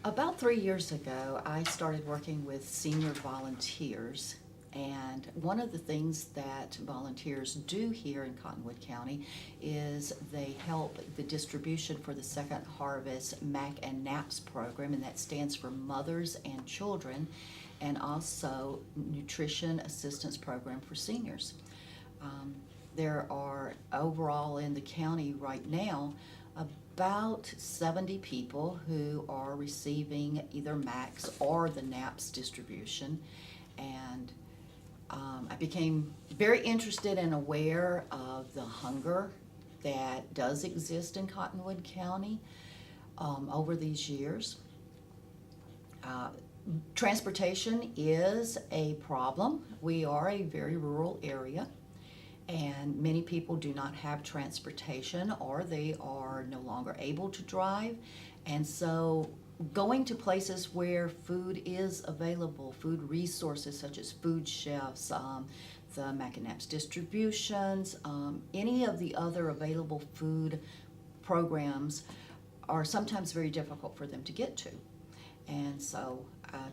About 3 years ago, I started working with senior volunteers, and one of the things that volunteers do here in Cottonwood County is they help the distribution for the Second Harvest MAC and NAPS program, and that stands for Mothers and Children, and also Nutrition Assistance Program for Seniors. There are overall in the county right now about 70 people who are receiving either MACs or the NAPS distribution, and I became very interested and aware of the hunger that does exist in Cottonwood County over these years. Transportation is a problem. We are a very rural area, and many people do not have transportation, or they are no longer able to drive. And so going to places where food is available, food resources such as food chefs, the Mac and Naps distributions, any of the other available food programs are sometimes very difficult for them to get to. And so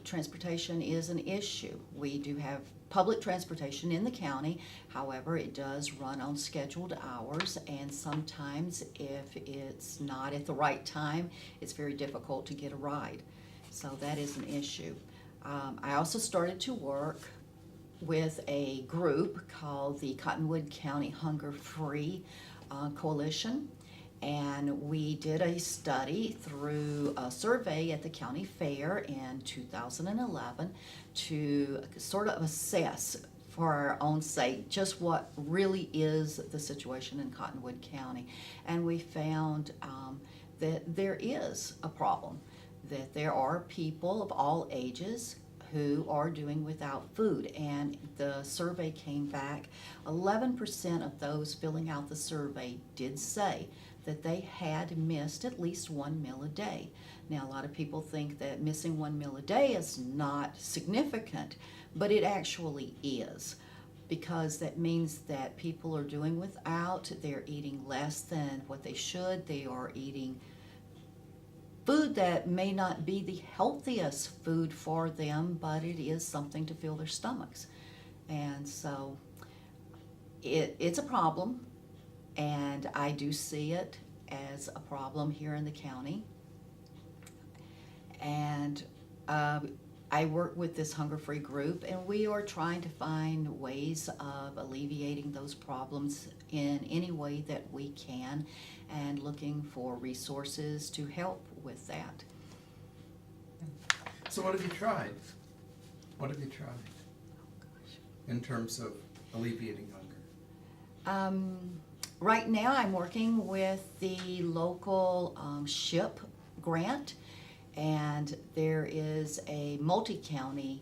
transportation is an issue. We do have public transportation in the county. However, it does run on scheduled hours, and sometimes if it's not at the right time, it's very difficult to get a ride. So that is an issue. I also started to work with a group called the Cottonwood County Hunger Free Coalition. And we did a study through a survey at the county fair in 2011 to sort of assess for our own sake just what really is the situation in Cottonwood County. And we found that there is a problem, that there are people of all ages who are doing without food. And the survey came back, 11% of those filling out the survey did say that they had missed at least one meal a day. Now, a lot of people think that missing one meal a day is not significant, but it actually is, because that means that people are doing without, they're eating less than what they should, they are eating food that may not be the healthiest food for them, but it is something to fill their stomachs. And so it's a problem. And I do see it as a problem here in the county. And I work with this hunger-free group, and we are trying to find ways of alleviating those problems in any way that we can, and looking for resources to help with that. So what have you tried? What have you tried in terms of alleviating hunger? Right now I'm working with the local SHIP grant, and there is a multi-county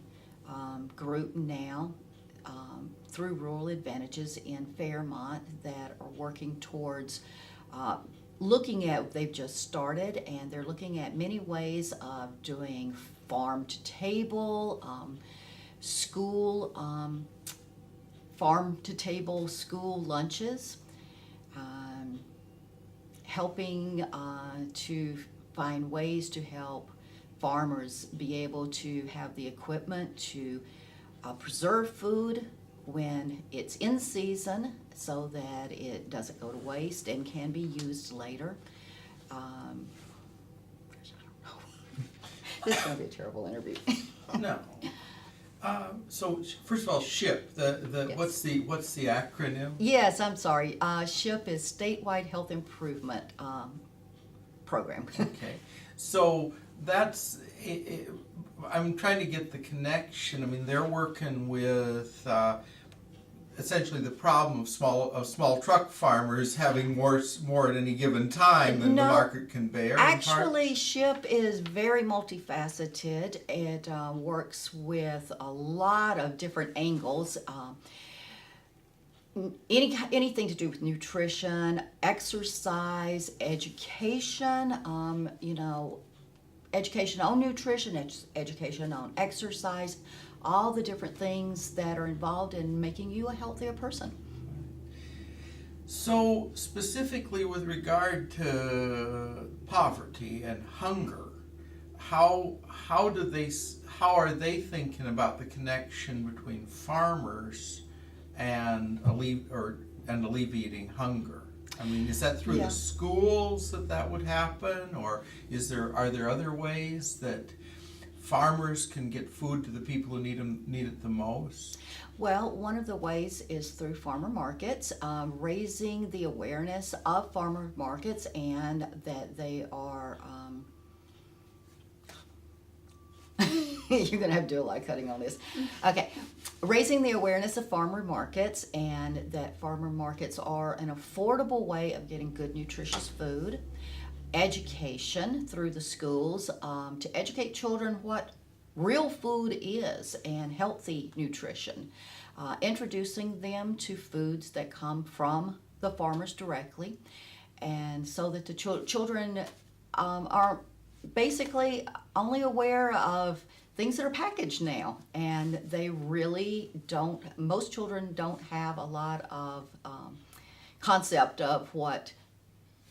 group now through Rural Advantages in Fairmont that are working towards looking at, they've just started, and they're looking at many ways of doing farm to table, school, farm to table school lunches, helping to find ways to help farmers be able to have the equipment to preserve food when it's in season so that it doesn't go to waste and can be used later. This is going to be a terrible interview. No. So first of all, SHIP. Yes. What's the acronym? Yes, I'm sorry. SHIP is Statewide Health Improvement Program. Okay. So that's. I'm trying to get the connection. I mean, they're working with essentially the problem of small truck farmers having more at any given time than the market can bear. Actually, SHIP is very multifaceted. It works with a lot of different angles. Anything to do with nutrition, exercise, education, education on nutrition, education on exercise, all the different things that are involved in making you a healthier person. So specifically with regard to poverty and hunger, how are they thinking about the connection between farmers and alleviating hunger? I mean, is that through Yeah. the schools that would happen, or are there other ways that farmers can get food to the people who need it the most? Well, one of the ways is through farmer markets, raising the awareness of farmer markets and that they are. You're going to have to do a lot of cutting on this. Okay. Raising the awareness of farmer markets and that farmer markets are an affordable way of getting good, nutritious food. Education through the schools to educate children what real food is and healthy nutrition. Introducing them to foods that come from the farmers directly, and so that the children are basically only aware of things that are packaged now, and they really don't, most children don't have a lot of concept of what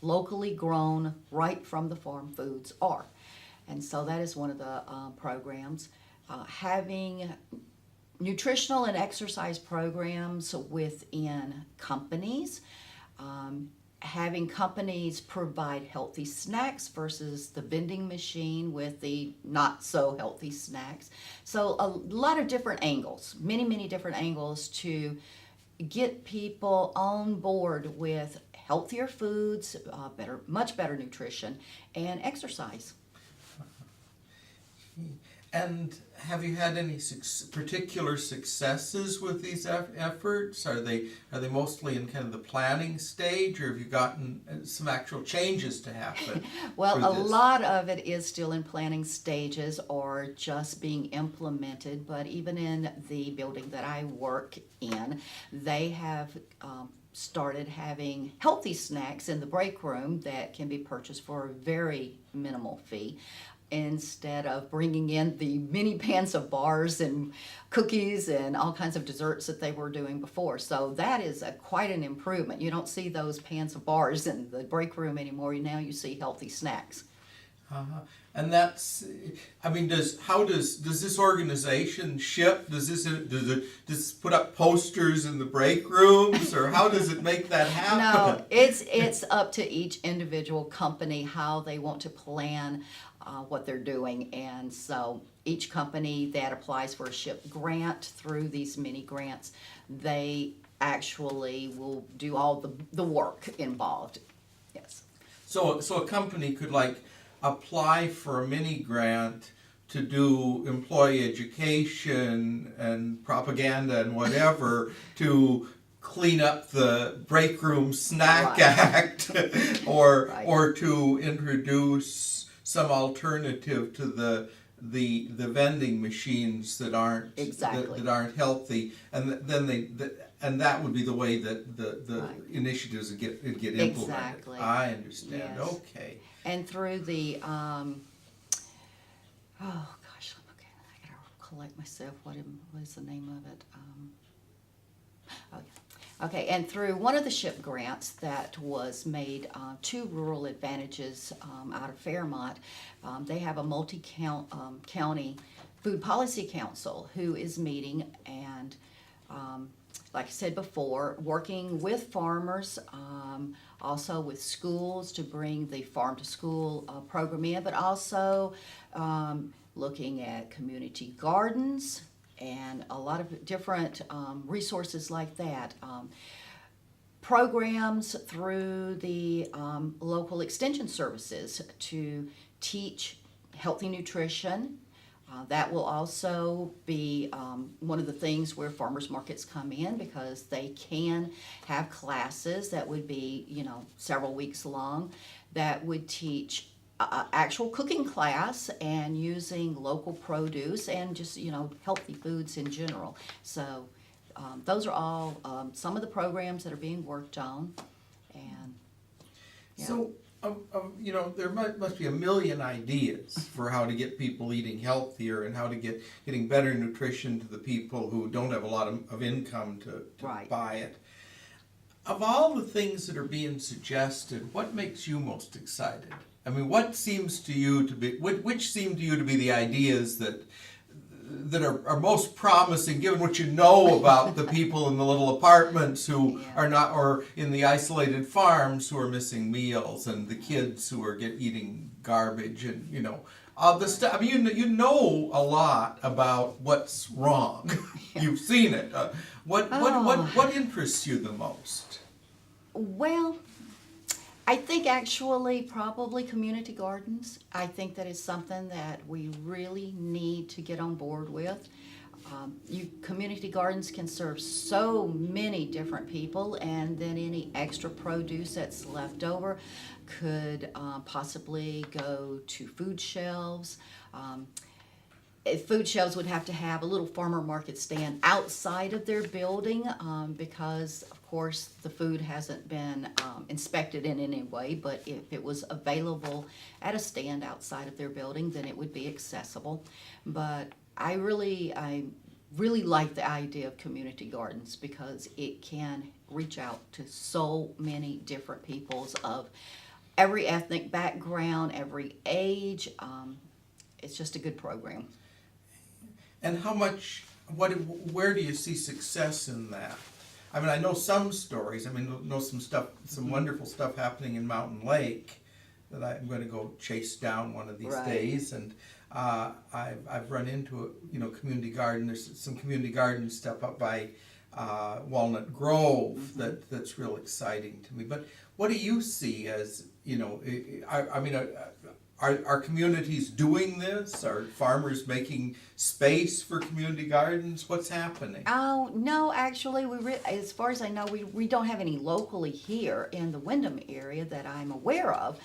locally grown, right from the farm foods are. And so that is one of the programs. Having nutritional and exercise programs within companies, having companies provide healthy snacks versus the vending machine with the not so healthy snacks. So a lot of different angles, many different angles to get people on board with healthier foods, much better nutrition, and exercise. And have you had any particular successes with these efforts? Are they mostly in kind of the planning stage, or have you gotten some actual changes to happen? Well, a lot of it is still in planning stages or just being implemented, but even in the building that I work in, they have started having healthy snacks in the break room that can be purchased for a very minimal fee, instead of bringing in the mini pans of bars and cookies and all kinds of desserts that they were doing before. So that is quite an improvement. You don't see those pans of bars in the break room anymore. Now you see healthy snacks. And that's, I mean, does this organization ship? Does this put up posters in the break rooms, or how does it make that happen? No, it's up to each individual company how they want to plan what they're doing, and so each company that applies for a SHIP grant through these mini grants, they actually will do all the work involved. Yes. So a company could apply for a mini grant to do employee education and propaganda and whatever to clean up the break room snack act, or to introduce some alternative to the vending machines that aren't that aren't healthy, and then and that would be the way that the initiatives would get implemented. Exactly. I understand. Yes. Okay. And through the oh gosh, okay, I gotta collect myself. What is the name of it? Oh yeah. Okay, and through one of the SHIP grants that was made to Rural Advantages out of Fairmont, they have a multi-county food policy council who is meeting, and like I said before, working with farmers, also with schools to bring the farm to school program in, but also looking at community gardens and a lot of different resources like that. Programs through the local extension services to teach healthy nutrition. That will also be one of the things where farmers markets come in, because they can have classes that would be, several weeks long, that would teach actual cooking class and using local produce and just, healthy foods in general. So those are all some of the programs that are being worked on. And yeah. So, there must be a million ideas for how to get people eating healthier and how to getting better nutrition to the people who don't have a lot of income to buy it. Of all the things that are being suggested, what makes you most excited? I mean, what seems to you to be, which seem to you to be the ideas that are most promising, given what you know about the people in the little apartments who Yeah. are not, or in the isolated farms who are missing meals, and the kids who are eating garbage, and the stuff. I mean, you know a lot about what's wrong. You've seen it. What interests you the most? Well, I think actually probably community gardens. I think that is something that we really need to get on board with. Community gardens can serve so many different people, and then any extra produce that's left over could possibly go to food shelves. Food shelves would have to have a little farmer market stand outside of their building because, of course, the food hasn't been inspected in any way, but if it was available at a stand outside of their building, then it would be accessible. But I really like the idea of community gardens because it can reach out to so many different peoples of every ethnic background, every age. It's just a good program. And where do you see success in that? I mean, I know some stories. I mean, I know some wonderful stuff happening in Mountain Lake that I'm going to go chase down one of these days. And I've run into a community garden. There's some community garden stuff up by Walnut Grove that's real exciting to me. But what do you see as Are communities doing this? Are farmers making space for community gardens? What's happening? Oh, no, actually, as far as I know, we don't have any locally here in the Windham area that I'm aware of,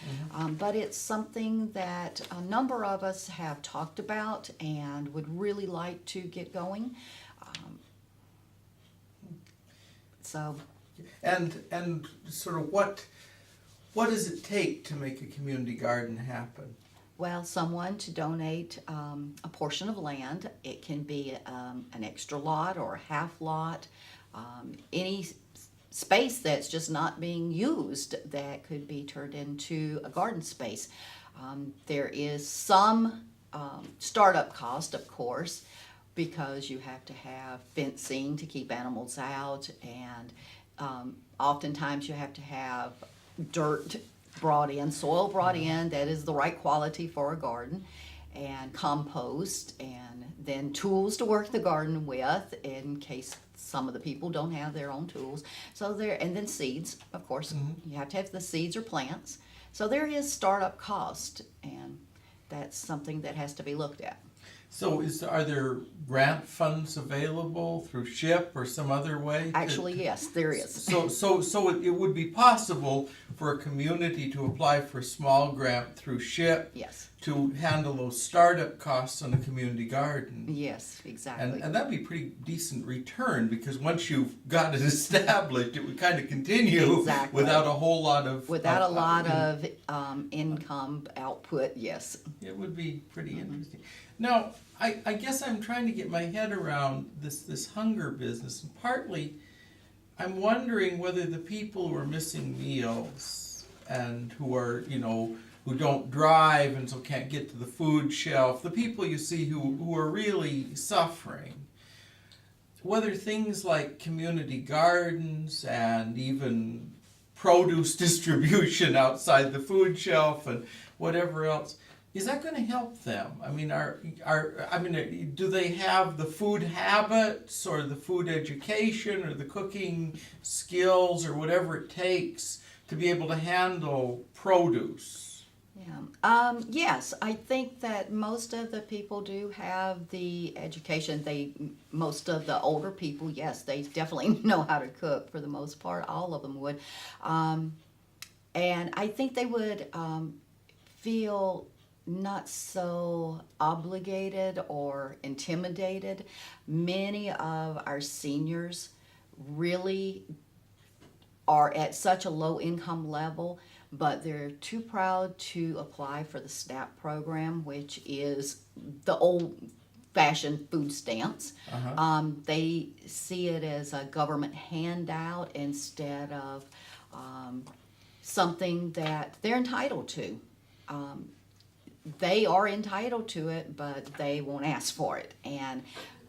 but it's something that a number of us have talked about and would really like to get going. And sort of what does it take to make a community garden happen? Well, someone to donate a portion of land. It can be an extra lot or a half lot, any space that's just not being used that could be turned into a garden space. There is some startup cost, of course, because you have to have fencing to keep animals out, and oftentimes you have to have dirt brought in, soil brought in that is the right quality for a garden, and compost, and then tools to work the garden with in case some of the people don't have their own tools. And then seeds, of course. You have to have the seeds or plants. So there is startup cost, and that's something that has to be looked at. So are there grant funds available through SHIP or some other way? Actually, yes, there is. So it would be possible for a community to apply for a small grant through SHIP Yes. to handle those startup costs on a community garden. Yes, exactly. And that'd be pretty decent return, because once you've got it established, it would kind of continue Exactly. without a whole lot of income output. Yes. It would be pretty interesting. Now, I guess I'm trying to get my head around this hunger business, and partly I'm wondering whether the people who are missing meals and who are, who don't drive and so can't get to the food shelf, the people you see who are really suffering, whether things like community gardens and even produce distribution outside the food shelf and whatever else, is that going to help them? I mean, do they have the food habits or the food education or the cooking skills or whatever it takes to be able to handle produce? Yeah. Yes, I think that most of the people do have the education. Most of the older people, yes, they definitely know how to cook for the most part. All of them would. And I think they would feel not so obligated or intimidated. Many of our seniors really are at such a low income level, but they're too proud to apply for the SNAP program, which is the old fashion food stamps. Uh-huh. They see it as a government handout instead of something that they're entitled to. They are entitled to it, but they won't ask for it. And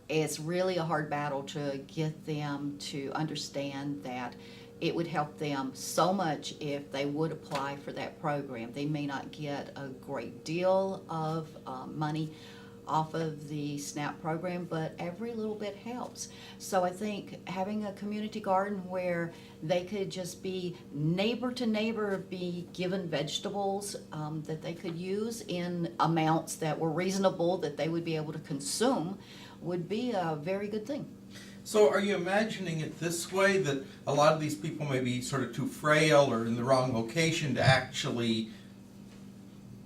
it's really a hard battle to get them to understand that it would help them so much if they would apply for that program. They may not get a great deal of money off of the SNAP program, but every little bit helps. So I think having a community garden where they could just be neighbor to neighbor, be given vegetables that they could use in amounts that were reasonable, that they would be able to consume, would be a very good thing. So are you imagining it this way, that a lot of these people may be sort of too frail or in the wrong location to actually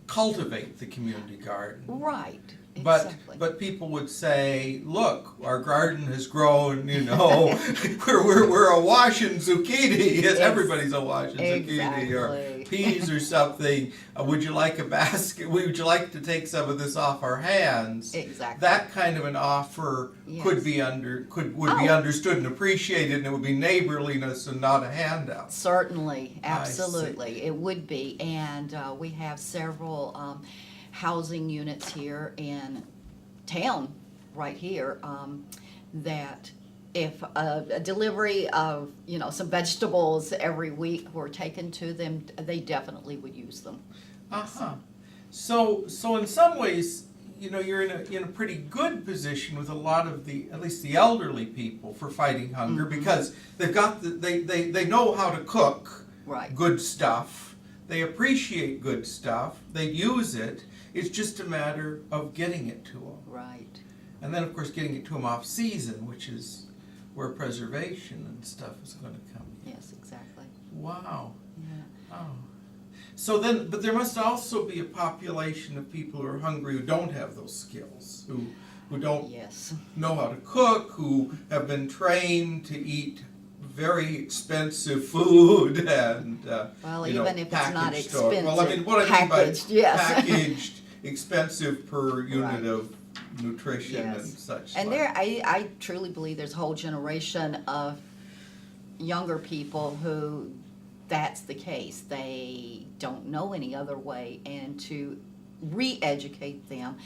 cultivate the community garden? Right. But Exactly. but people would say, look, our garden has grown, we're awash in zucchini. Yes, everybody's awash in zucchini or Exactly. peas or something. Would you like a basket? Would you like to take some of this off our hands? Exactly. That kind of an offer would Yes. be understood and appreciated, and it would be neighborliness and not a handout. Certainly, I absolutely, it would be, and we have several housing units here in town, right here, that if a delivery of, some vegetables every week were taken to them, they definitely would use them. Uh-huh. So in some ways, you're in a pretty good position with a lot of at least the elderly people for fighting hunger, because they've got they know how to cook Right. good stuff. They appreciate good stuff. They use it. It's just a matter of getting it to them. Right. And then, of course, getting it to them off season, which is where preservation and stuff is going to come in. Yes, exactly. Wow. Yeah. Oh. So then, but there must also be a population of people who are hungry who don't have those skills, who don't Yes. know how to cook, who have been trained to eat very expensive food and Well, even if it's not packaged stuff. Well, I mean, expensive, what I mean by packaged, yes. packaged, expensive per unit Right. of nutrition and Yes. such. And like. I truly believe there's a whole generation of younger people who that's the case. They don't know any other way, and to re-educate them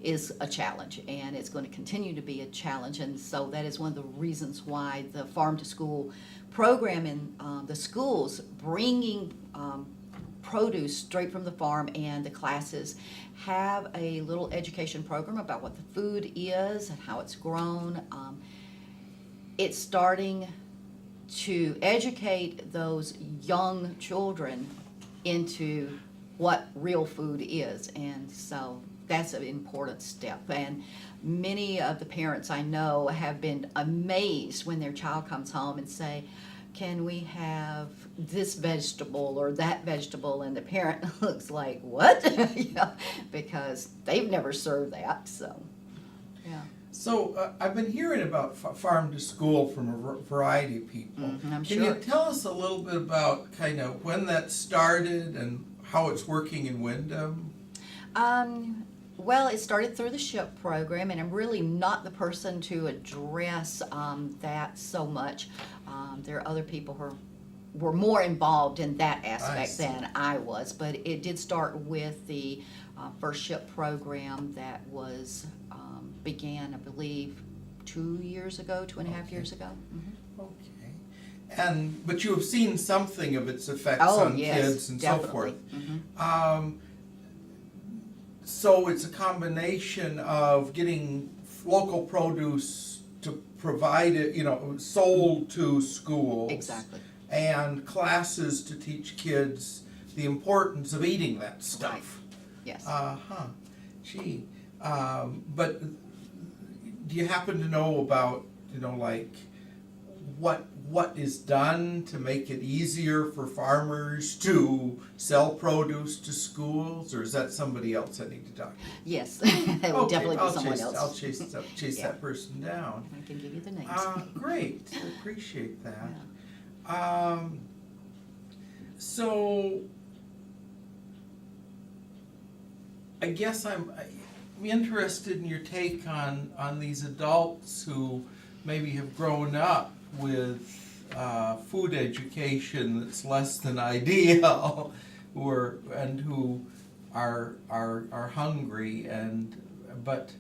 is a challenge, and it's going to continue to be a challenge. And so that is one of the reasons why the farm to school program in the schools, bringing produce straight from the farm, and the classes have a little education program about what the food is and how it's grown. It's starting to educate those young children into what real food is, and so that's an important step. And many of the parents I know have been amazed when their child comes home and say, can we have this vegetable or that vegetable? And the parent looks like, what? Because they've never served that. So, yeah. So I've been hearing about farm to school from a variety of people. I'm Can sure. you tell us a little bit about kind of when that started and how it's working in Wyndham? Well, it started through the SHIP program, and I'm really not the person to address that so much. There are other people who were more involved in that aspect see. than I was, but it did start with the first SHIP program that was began, I believe, 2 years ago, 2.5 years ago. Mm-hmm. Okay. But you have seen something of its effects Oh, on yes, kids and definitely. so forth. Mm-hmm. So it's a combination of getting local produce to provide it, sold to schools. Exactly. And classes to teach kids the importance of eating that stuff. Right. Yes. Gee. But do you happen to know about, like what is done to make it easier for farmers to sell produce to schools, or is that somebody else I need to talk to? Yes. It would definitely be someone else. I'll chase Yeah. that person down. I can give you the names. Great, I appreciate that. Yeah. So I guess interested in your take on these adults who maybe have grown up with food education that's less than ideal, who are hungry but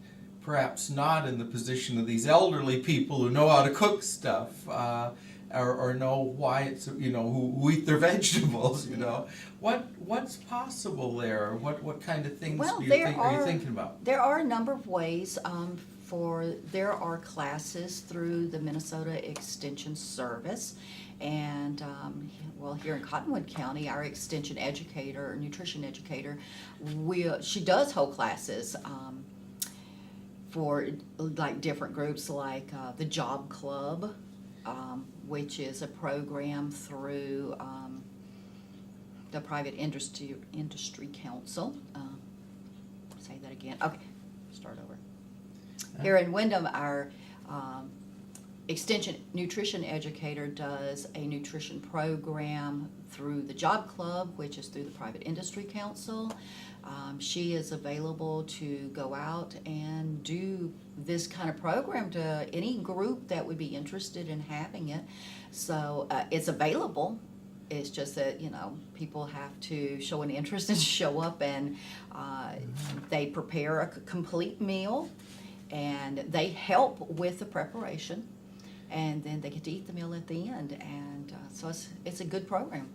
perhaps not in the position of these elderly people who know how to cook stuff, or know why it's, who eat their vegetables, What's possible there? What kind of things are you thinking about? There are a number of ways. There are classes through the Minnesota Extension Service, and here in Cottonwood County, our extension educator, nutrition educator, she does hold classes for like different groups, like the Job Club, which is a program through the Private Industry Council. Say that again. Okay, start over. Here in Windham, our extension nutrition educator does a nutrition program through the Job Club, which is through the Private Industry Council. She is available to go out and do this kind of program to any group that would be interested in having it. So it's available. It's just that, people have to show an interest and show up, and they prepare a complete meal, and they help with the preparation, and then they get to eat the meal at the end, and so it's a good program.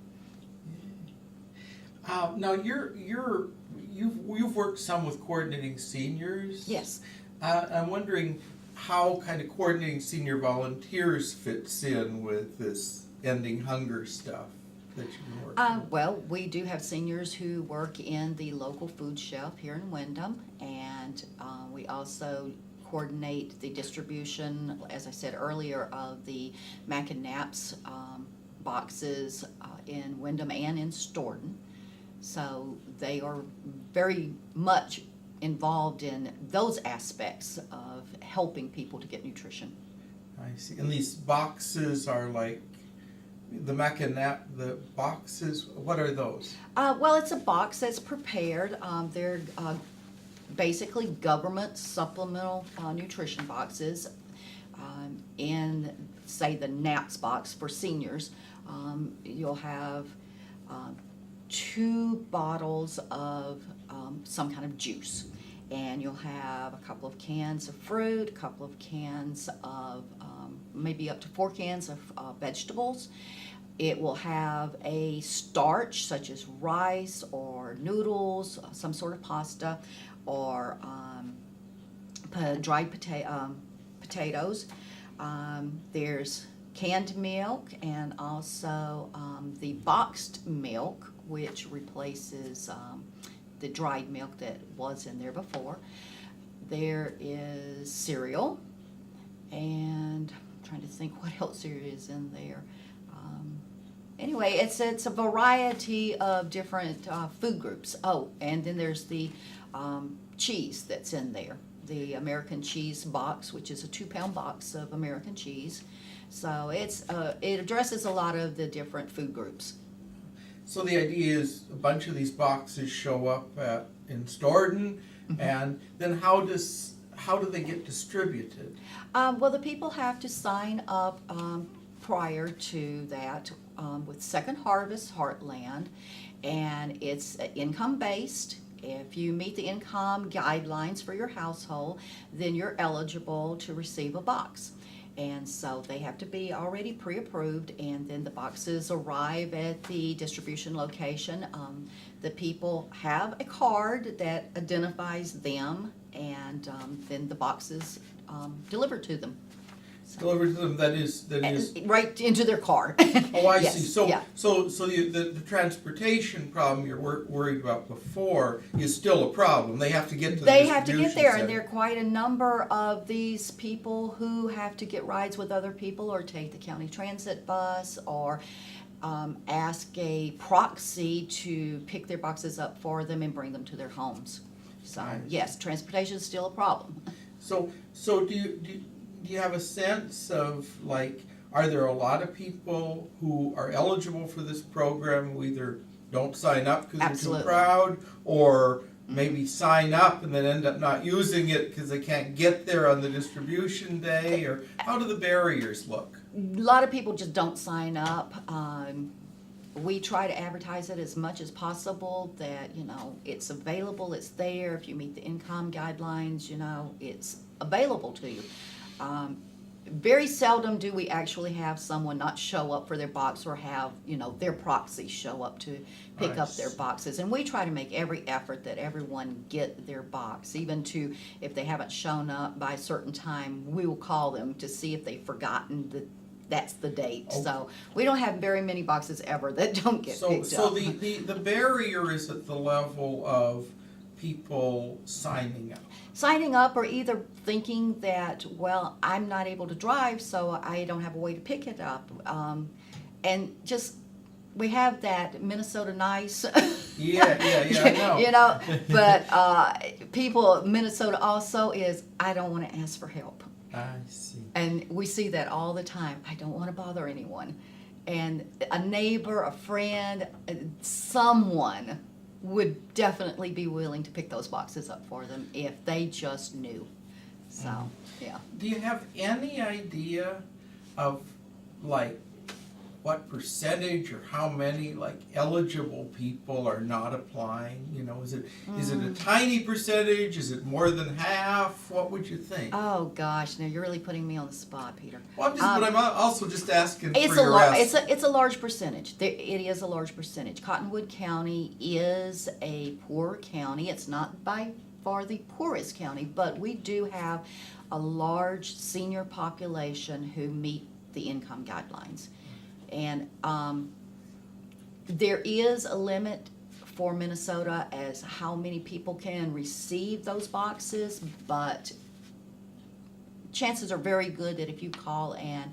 Now you've worked some with coordinating seniors. Yes. I'm wondering how kind of coordinating senior volunteers fits in with this ending hunger stuff that you've been working on. Well, we do have seniors who work in the local food shelf here in Windham, and we also coordinate the distribution, as I said earlier, of the Mac and Naps boxes in Windham and in Stoughton. So they are very much involved in those aspects of helping people to get nutrition. I see. And these boxes are like the Mac and Nap, the boxes, what are those? Well, it's a box that's prepared. They're basically government supplemental nutrition boxes. In, say, the NAPS box for seniors, you'll have 2 bottles of some kind of juice, and you'll have a couple of cans of fruit, a couple of cans of maybe up to 4 cans of vegetables. It will have a starch such as rice or noodles, some sort of pasta, or dried potatoes. There's canned milk, and also the boxed milk, which replaces the dried milk that was in there before. There is cereal, and I'm trying to think what else there is in there. Anyway, it's a variety of different food groups. Oh, and then there's the cheese that's in there. The American cheese box, which is a 2-pound box of American cheese. So it addresses a lot of the different food groups. So the idea is a bunch of these boxes show up in Stoughton, mm-hmm. and then how do they get distributed? Well, the people have to sign up prior to that with Second Harvest Heartland, and it's income-based. If you meet the income guidelines for your household, then you're eligible to receive a box. And so they have to be already pre-approved, and then the boxes arrive at the distribution location. The people have a card that identifies them, and then the boxes delivered to them. Delivered to them, that is right into their car. Oh, I Yes, see. So, yeah. so the transportation problem you're worried about before is still a problem. They have to get to the They have to get distribution there, center. and there are quite a number of these people who have to get rides with other people, or take the county transit bus, or ask a proxy to pick their boxes up for them and bring them to their homes. So, Nice. yes, transportation is still a problem. So do you have a sense of, like, are there a lot of people who are eligible for this program who either don't sign up because they're too Absolutely. proud, or maybe sign up and then end up not using it because they can't get there on the distribution day? Or how do the barriers look? A lot of people just don't sign up. We try to advertise it as much as possible that, it's available, it's there. If you meet the income guidelines, it's available to you. Very seldom do we actually have someone not show up for their box or have, their proxy show up to pick up their boxes. And we try to make every effort that everyone get their box, even to if they haven't shown up by a certain time, we will call them to see if they've forgotten that's the date. Okay. So we don't have very many boxes ever that don't get picked up. So the barrier is at the level of people signing up. Signing up or either thinking that, well, I'm not able to drive, so I don't have a way to pick it up. And just, we have that Minnesota nice. Yeah, I know. But Minnesota also is, I don't want to ask for help. I see. And we see that all the time. I don't want to bother anyone. And a neighbor, a friend, someone would definitely be willing to pick those boxes up for them if they just knew. So, yeah. Do you have any idea of what percentage or how many eligible people are not applying? Is it a tiny percentage? Is it more than half? What would you think? Oh gosh, now you're really putting me on the spot, Peter. Well, but I'm also just asking It's for your it's a large percentage. It is a large percentage. Cottonwood County is a poor county. It's not by far the poorest county, but we do have a large senior population who meet the income guidelines. And there is a limit for Minnesota as how many people can receive those boxes, but chances are very good that if you call and,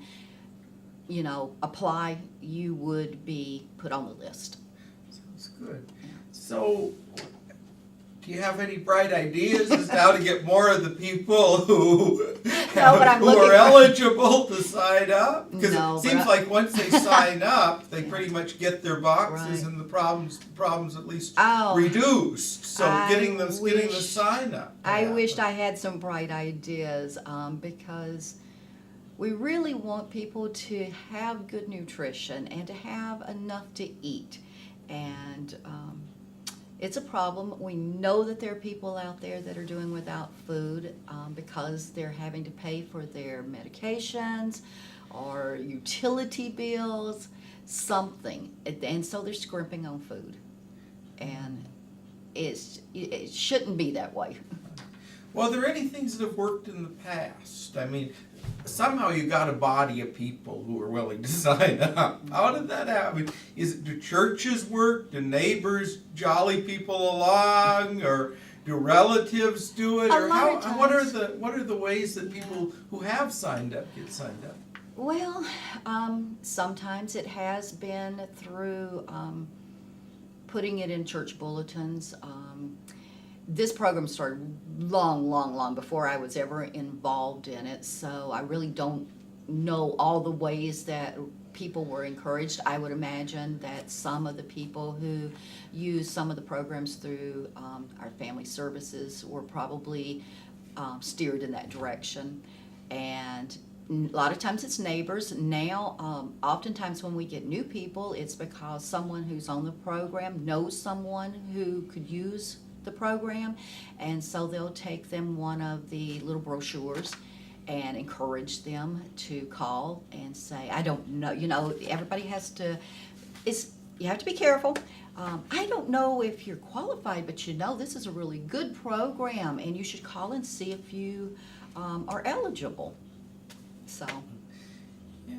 apply, you would be put on the list. Sounds good. So, do you have any bright ideas as to how to get more of the people who are eligible to sign up? Because it seems like once they sign up, they pretty much get their boxes, and the problems at least reduced. So getting the sign up. I wished I had some bright ideas because we really want people to have good nutrition and to have enough to eat. And it's a problem. We know that there are people out there that are doing without food because they're having to pay for their medications or utility bills, something. And so they're scrimping on food. And it shouldn't be that way. Well, are there any things that have worked in the past? I mean, somehow you got a body of people who are willing to sign up. How did that happen? Do churches work? Do neighbors jolly people along? Or do relatives do it? Or what are the ways that people who have signed up get signed up? Well, sometimes it has been through putting it in church bulletins. This program started long before I was ever involved in it, so I really don't know all the ways that people were encouraged. I would imagine that some of the people who use some of the programs through our family services were probably steered in that direction. And a lot of times it's neighbors. Now, oftentimes when we get new people, it's because someone who's on the program knows someone who could use the program, and so they'll take them one of the little brochures and encourage them to call and say, I don't know, everybody has to, you have to be careful. I don't know if you're qualified, but this is a really good program and you should call and see if you are eligible. So. Yeah.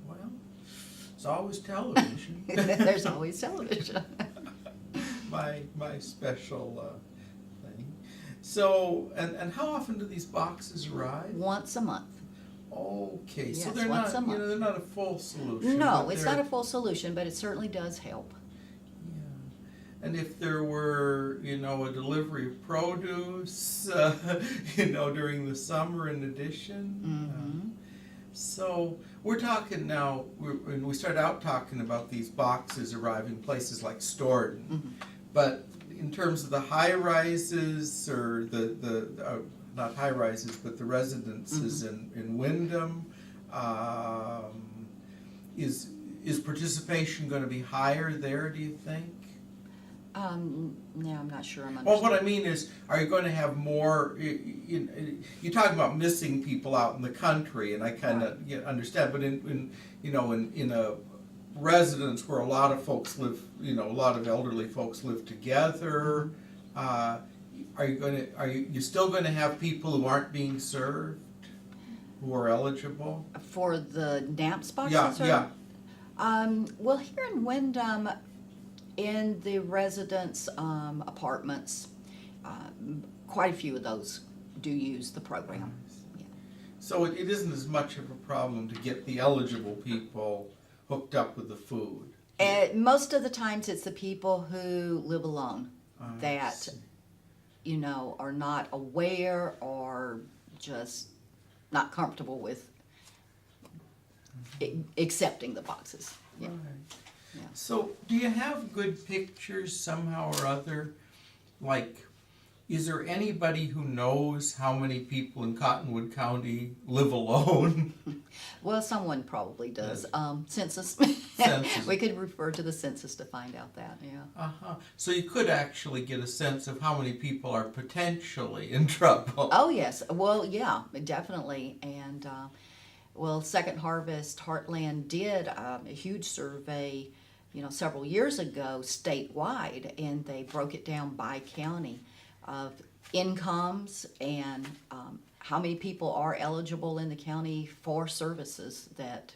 Well, it's always television. There's always television. My special thing. So, and how often do these boxes arrive? Once a month. Okay, yes, so they're not a full solution. No, it's not a full solution, but it certainly does help. Yeah, and if there were, a delivery of produce, during the summer in addition. Mm-hmm. So we're talking now. We started out talking about these boxes arriving places like Stoughton. Mm-hmm. But, in terms of the high rises or not high rises, but the residences in Wyndham, is participation going to be higher there, do you think? No, I'm not sure I'm Well, understanding. what I mean is, are you going to have more, you talk about missing people out in the country, and I kind of understand, but in a residence where a lot of folks live, a lot of elderly folks live together, are you still going to have people who aren't being served, who are eligible? For the NAPS boxes? Yeah, or? yeah. Well, here in Wyndham, in the residence apartments, quite a few of those do use the program. Yeah. So it isn't as much of a problem to get the eligible people hooked up with the food. Most of the times it's the people who live alone that, see. are not aware or just not comfortable with accepting the boxes. Yeah. Right. Yeah. So, do you have good pictures somehow or other? Like, is there anybody who knows how many people in Cottonwood County live alone? Well, someone probably does. Census. Census. We could refer to the census to find out that, yeah. Uh-huh. So you could actually get a sense of how many people are potentially in trouble. Oh, yes. Well, yeah, definitely. And, Second Harvest Heartland did a huge survey, several years ago statewide, and they broke it down by county of incomes and how many people are eligible in the county for services that,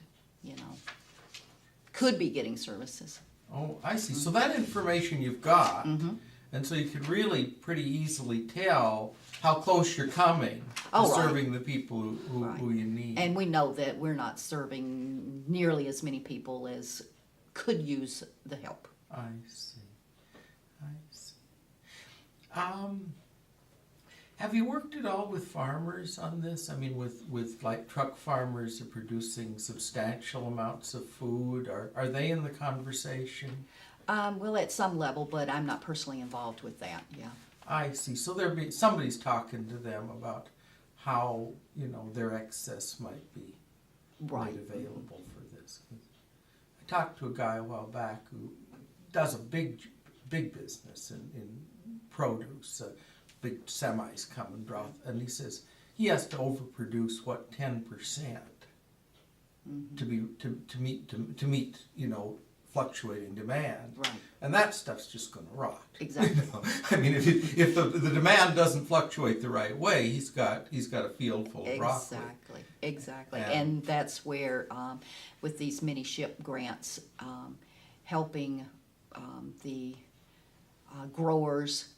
could be getting services. Oh, I see. So that information you've got, Mm-hmm. and so you could really pretty easily tell how close you're coming to Oh, right. serving the people who you need. And we know that we're not serving nearly as many people as could use the help. I see. I see. Have you worked at all with farmers on this? I mean, with like truck farmers are producing substantial amounts of food. Are they in the conversation? Well, at some level, but I'm not personally involved with that, yeah. I see. So somebody's talking to them about how, their excess might be Right. made available for this. I talked to a guy a while back who does a big business in produce. Big semis come and drop, and he says he has to overproduce 10% to meet fluctuating demand. Right. And that stuff's just going to rot. Exactly. I mean, if the demand doesn't fluctuate the right way, he's got a field full of broccoli. Exactly. And that's where, with these mini ship grants, helping the growers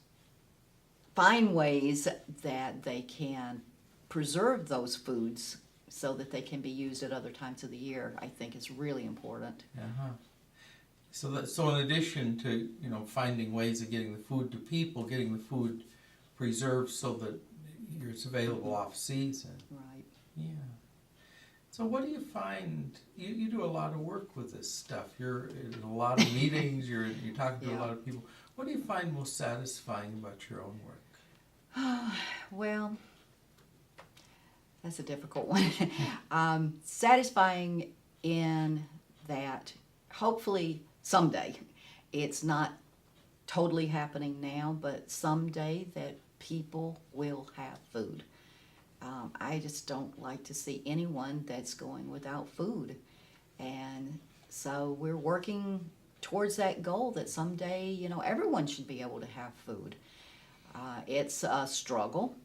find ways that they can preserve those foods so that they can be used at other times of the year, I think is really important. Uh-huh. So in addition to finding ways of getting the food to people, getting the food preserved so that it's available off season. Right. Yeah. So what do you find? You do a lot of work with this stuff. You're in a lot of meetings. You're talking to a lot of people. What do you find most satisfying about your own work? Well, that's a difficult one. Satisfying in that hopefully someday, it's not totally happening now, but someday that people will have food. I just don't like to see anyone that's going without food. And so we're working towards that goal that someday, everyone should be able to have food. It's a struggle.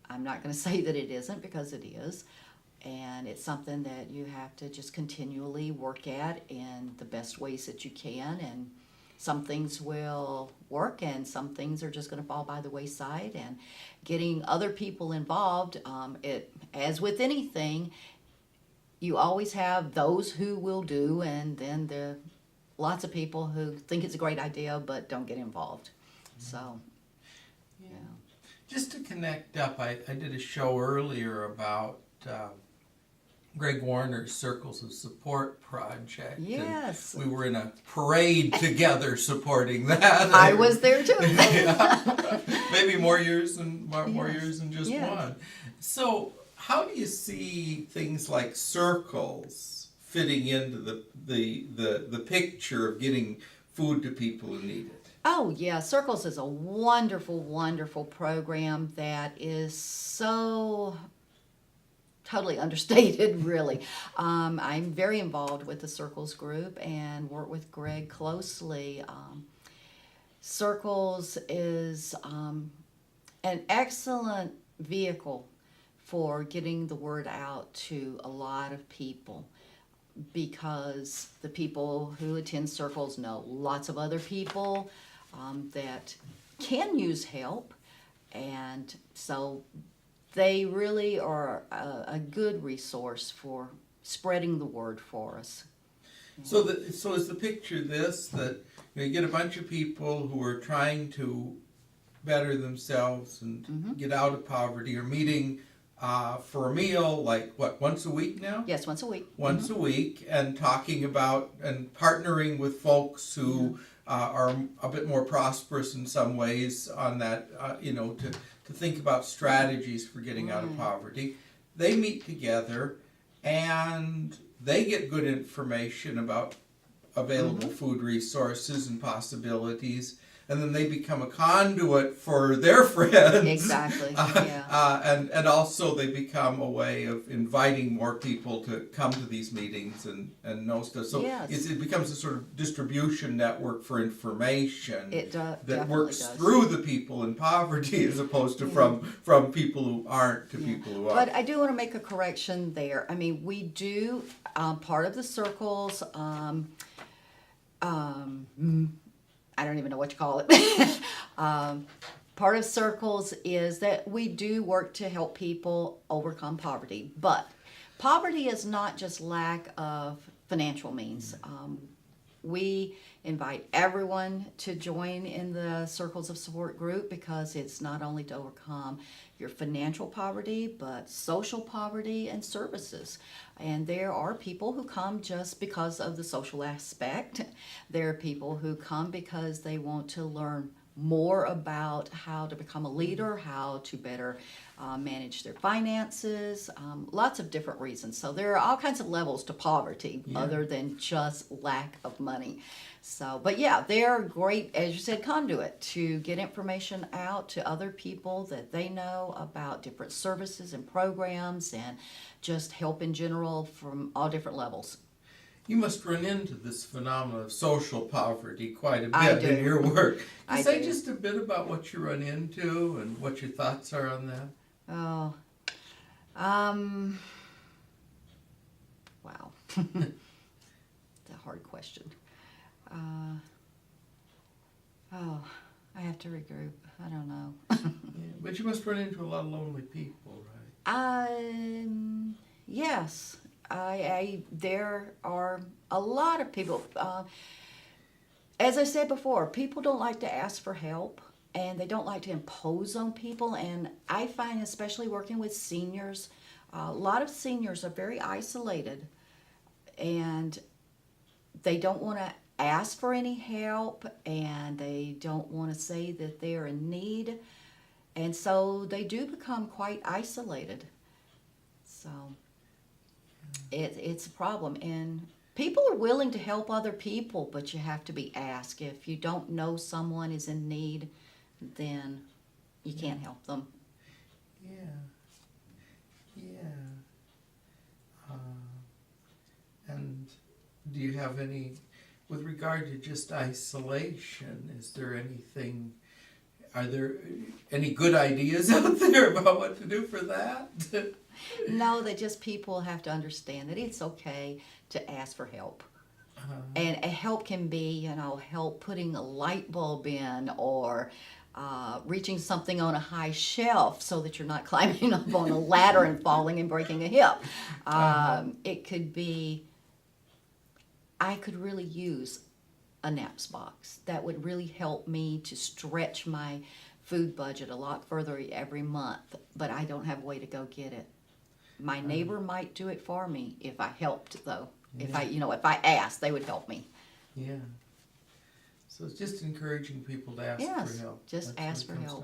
I'm not going to say that it isn't, because it is. And it's something that you have to just continually work at in the best ways that you can. And some things will work and some things are just going to fall by the wayside. And getting other people involved, as with anything, you always have those who will do, and then there are lots of people who think it's a great idea but don't get involved. So, yeah. Just to connect up, I did a show earlier about Greg Warner's Circles of Support project. Yes. And we were in a parade together supporting that. I was there too. Yeah. Maybe more years than Yes. years than just Yes. one. So how do you see things like circles fitting into the picture of getting food to people who need it? Oh, yeah. Circles is a wonderful, wonderful program that is so totally understated, really. I'm very involved with the Circles group and work with Greg closely. Circles is an excellent vehicle for getting the word out to a lot of people, because the people who attend Circles know lots of other people that can use help, and so they really are a good resource for spreading the word for us. So is the picture this, that you get a bunch of people who are trying to better themselves and get out of poverty, or meeting for a meal, like once a week now? Yes, once a week. Once a week, and talking about and partnering with folks who are a bit more prosperous in some ways on that, to think about strategies for getting out of poverty. They meet together and they get good information about available food resources and possibilities, and then they become a conduit for their friends. Exactly, yeah. And also they become a way of inviting more people to come to these meetings and know stuff. So Yes. it becomes a sort of distribution network for information It that definitely works does. through the people in poverty, as opposed to from people who aren't to people who are. But I do want to make a correction there. I mean, we do, part of the Circles, I don't even know what you call it. Part of Circles is that we do work to help people overcome poverty. But poverty is not just lack of financial means. We invite everyone to join in the Circles of Support group, because it's not only to overcome your financial poverty, but social poverty and services. And there are people who come just because of the social aspect. There are people who come because they want to learn more about how to become a leader, how to better manage their finances, lots of different reasons. So there are all kinds of levels to poverty other than just lack of money. So, but yeah, they're great, as you said, conduit to get information out to other people that they know about different services and programs, and just help in general from all different levels. You must run into this phenomenon of social poverty quite a I bit in do. your work. Can I you say do. just a bit about what you run into and what your thoughts are on that? Oh, wow. It's a hard question. I have to regroup. I don't know. Yeah, but you must run into a lot of lonely people, right? Yes. There are a lot of people. As I said before, people don't like to ask for help, and they don't like to impose on people. And I find, especially working with seniors, a lot of seniors are very isolated, and they don't want to ask for any help, and they don't want to say that they're in need, and so they do become quite isolated. So it's a problem, and people are willing to help other people, but you have to be asked. If you don't know someone is in need, then you can't help them. Yeah. And do you have any, with regard to just isolation, are there any good ideas out there about what to do for that? No, that just people have to understand that it's okay to ask for help. And help can be, help putting a light bulb in, or reaching something on a high shelf so that you're not climbing up on a ladder and falling and breaking a hip. It could be, I could really use a NAPS box. That would really help me to stretch my food budget a lot further every month, but I don't have a way to go get it. My neighbor might do it for me if I helped, though. If I asked, they would help me. Yeah. So it's just encouraging people to ask Yes, for help. just That's what ask it for comes help. down